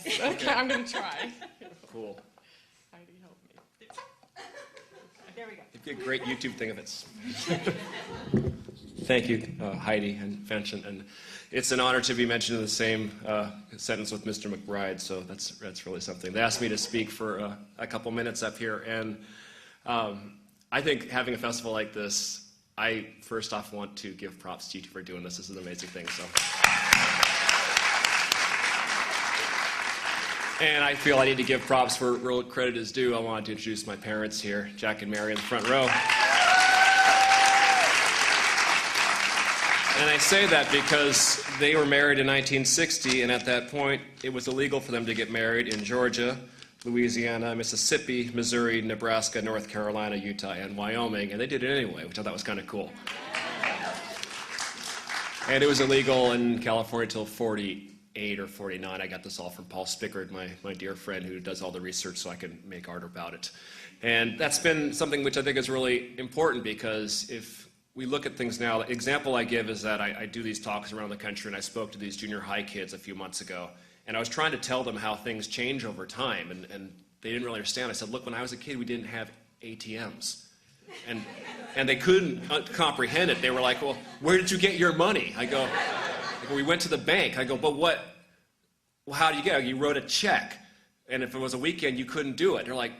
Yes. Okay, I'm going to try. Cool. Heidi, help me. There we go. It'd be a great YouTube thing if it's... Thank you, Heidi and Fenton. And it's an honor to be mentioned in the same sentence with Mr. McBride, so that's really something. They asked me to speak for a couple minutes up here, and I think having a festival like this, I first off want to give props to you for doing this. This is an amazing thing. So. And I feel I need to give props where real credit is due. I wanted to introduce my parents here, Jack and Mary in the front row. And I say that because they were married in 1960, and at that point, it was illegal for them to get married in Georgia, Louisiana, Mississippi, Missouri, Nebraska, North Carolina, Utah, and Wyoming, and they did it anyway, which I thought was kind of cool. And it was illegal in California until 48 or 49. I got this all from Paul Spickard, my dear friend who does all the research so I can make art about it. And that's been something which I think is really important, because if we look at things now, the example I give is that I do these talks around the country, and I spoke to these junior high kids a few months ago, and I was trying to tell them how things change over time, and they didn't really understand. I said, look, when I was a kid, we didn't have ATMs. And they couldn't comprehend it. They were like, well, where did you get your money? I go, we went to the bank. I go, but what? Well, how do you get it? You wrote a check, and if it was a weekend, you couldn't do it. They're like,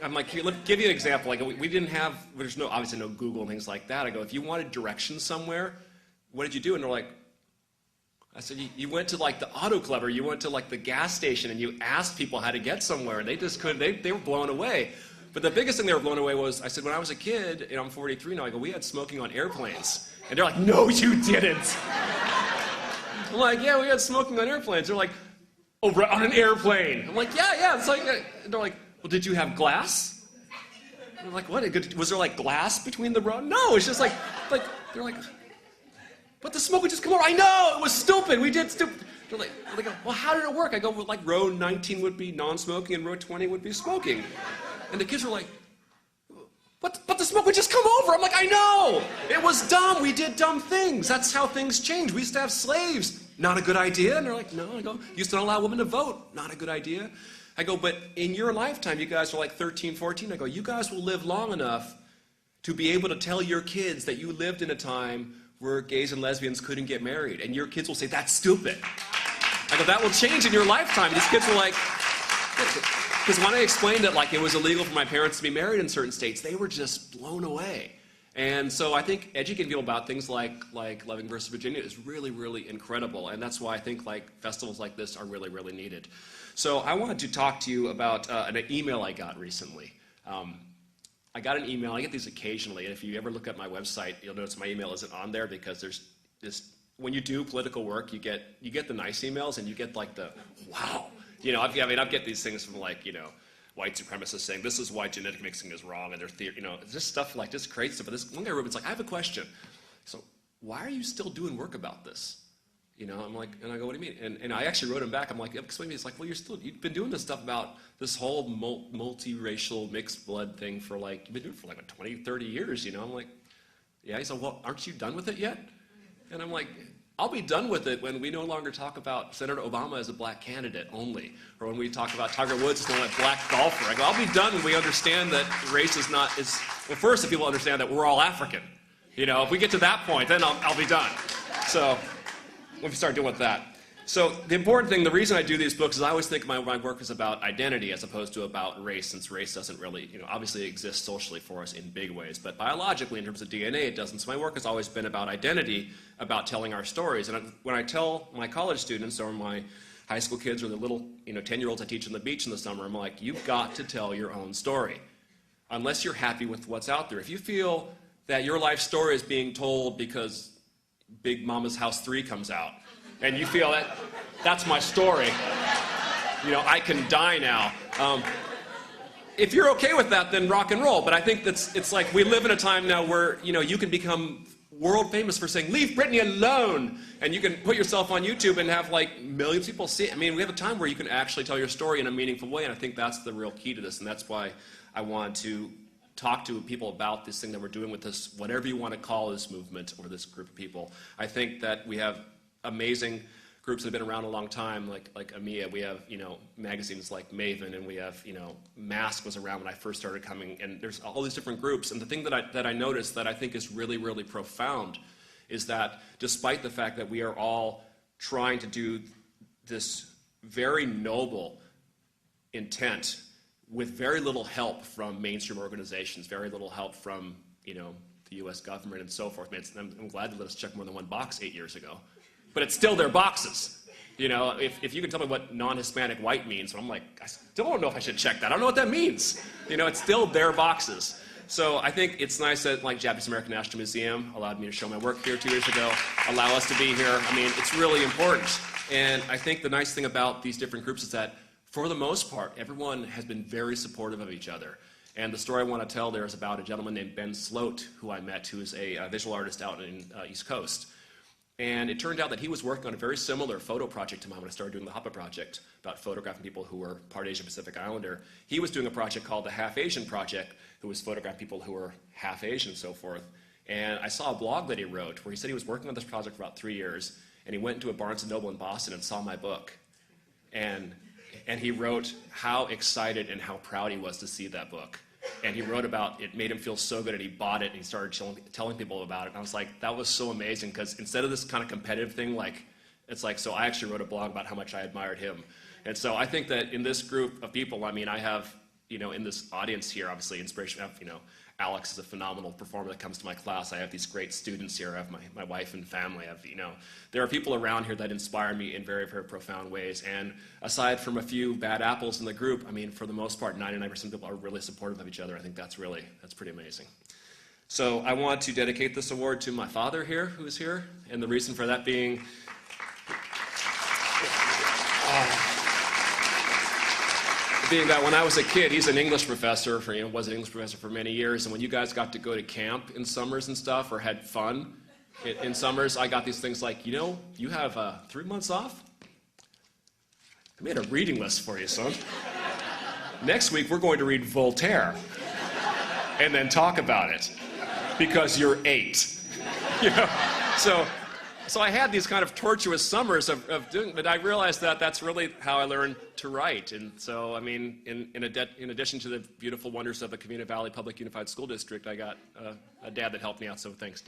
I'm like, here, let me give you an example. Like, we didn't have, there's obviously no Google and things like that. I go, if you wanted directions somewhere, what did you do? And they're like, I said, you went to like the Auto Club, or you went to like the gas station, and you asked people how to get somewhere, and they just couldn't, they were blown away. But the biggest thing they were blown away was, I said, when I was a kid, and I'm 43 now, I go, we had smoking on airplanes. And they're like, no, you didn't. I'm like, yeah, we had smoking on airplanes. They're like, oh, on an airplane. I'm like, yeah, it's like, they're like, well, did you have glass? And I'm like, what? Was there like glass between the row? No, it's just like they're like, but the smoke would just come over. I know, it was stupid. We did stupid. They go, well, how did it work? I go, well, like row 19 would be non-smoking and row 20 would be smoking. And the kids were like, but the smoke would just come over. I'm like, I know. It was dumb. We did dumb things. That's how things change. We used to have slaves. Not a good idea. And they're like, no. I go, used to not allow women to vote. Not a good idea. I go, but in your lifetime, you guys are like 13, 14. I go, you guys will live long enough to be able to tell your kids that you lived in a time where gays and lesbians couldn't get married. And your kids will say, that's stupid. I go, that will change in your lifetime. These kids were like, because when I explained that like it was illegal for my parents to be married in certain states, they were just blown away. And so I think educating people about things like Loving versus Virginia is really, really incredible. And that's why I think like festivals like this are really, really needed. So I wanted to talk to you about an email I got recently. I got an email. I get these occasionally, and if you ever look at my website, you'll notice my email isn't on there, because there's this, when you do political work, you get the nice emails, and you get like the wow. You know, I get these things from like, you know, white supremacists saying this is why genetic mixing is wrong, and their you know, just stuff like this crazy stuff. But this one guy wrote, it's like, I have a question. So why are you still doing work about this? You know, I'm like, and I go, what do you mean? And I actually wrote him back. I'm like, explain me. It's like, well, you've been doing this stuff about this whole multiracial mixed blood thing for like, you've been doing it for like 20, 30 years, you know? I'm like, yeah. He said, well, aren't you done with it yet? And I'm like, I'll be done with it when we no longer talk about Senator Obama as a black candidate only, or when we talk about Tiger Woods as a black golfer. I go, I'll be done when we understand that race is not, well, first if people understand that we're all African. You know, if we get to that point, then I'll be done. So, when we start doing with that. So the important thing, the reason I do these books is I always think my work is about identity as opposed to about race, since race doesn't really, you know, obviously exist socially for us in big ways, but biologically in terms of DNA it doesn't. So my work has always been about identity, about telling our stories. And when I tell my college students or my high school kids or the little, you know, 10-year-olds I teach on the beach in the summer, I'm like, you've got to tell your own story. Unless you're happy with what's out there. If you feel that your life story is being told because Big Mama's House 3 comes out, and you feel that that's my story, you know, I can die now. If you're okay with that, then rock and roll. But I think it's like we live in a time now where, you know, you can become world famous for saying, leave Britney alone. And you can put yourself on YouTube and have like millions of people see it. I mean, we have a time where you can actually tell your story in a meaningful way. And I think that's the real key to this. And that's why I want to talk to people about this thing that we're doing with this, whatever you want to call this movement or this group of people. I think that we have amazing groups that have been around a long time, like EMEA. We have, magazines like Maven, and we have, Mask was around when I first started coming, and there's all these different groups. And the thing that I noticed that I think is really, really profound is that despite the fact that we are all trying to do this very noble intent with very little help from mainstream organizations, very little help from, the U.S. government and so forth. I'm glad they let us check more than one box 8 years ago. But it's still their boxes. If you can tell me what non-Hispanic white means, I'm like, I still don't know if I should check that. I don't know what that means. It's still their boxes. So I think it's nice that Japanese American National Museum allowed me to show my work here 2 years ago, allow us to be here. It's really important. And I think the nice thing about these different groups is that for the most part, everyone has been very supportive of each other. And the story I want to tell there is about a gentleman named Ben Sloat, who I met, who is a visual artist out in East Coast. And it turned out that he was working on a very similar photo project to mine when I started doing the HAPA project about photographing people who were part Asian Pacific Islander. He was doing a project called the Half Asian Project, who was photographing people who were half Asian and so forth. And I saw a blog that he wrote where he said he was working on this project for about 3 years, and he went into a Barnes & Noble in Boston and saw my book. And he wrote how excited and how proud he was to see that book. And he wrote about it made him feel so good, and he bought it, and he started telling people about it. And I was like, that was so amazing, because instead of this kind of competitive thing, so I actually wrote a blog about how much I admired him. And so I think that in this group of people, I have, in this audience here, obviously inspiration. I have, Alex is a phenomenal performer that comes to my class. I have these great students here. I have my wife and family. I have, there are people around here that inspire me in very, very profound ways. And aside from a few bad apples in the group, for the most part, 99% of people are really supportive of each other. I think that's pretty amazing. So I want to dedicate this award to my father here, who is here. And the reason for that being, that when I was a kid, he's an English professor, was an English professor for many years, and when you guys got to go to camp in summers and stuff, or had fun in summers, I got these things like, you have 3 months off? I made a reading list for you, son. Next week, we're going to read Voltaire, and then talk about it, because you're 8. So I had these kind of tortuous summers of doing, but I realized that that's really how I learned to write. And so, in addition to the beautiful wonders of the Covina Valley Public Unified School District, I got a dad that helped me out, so thanks.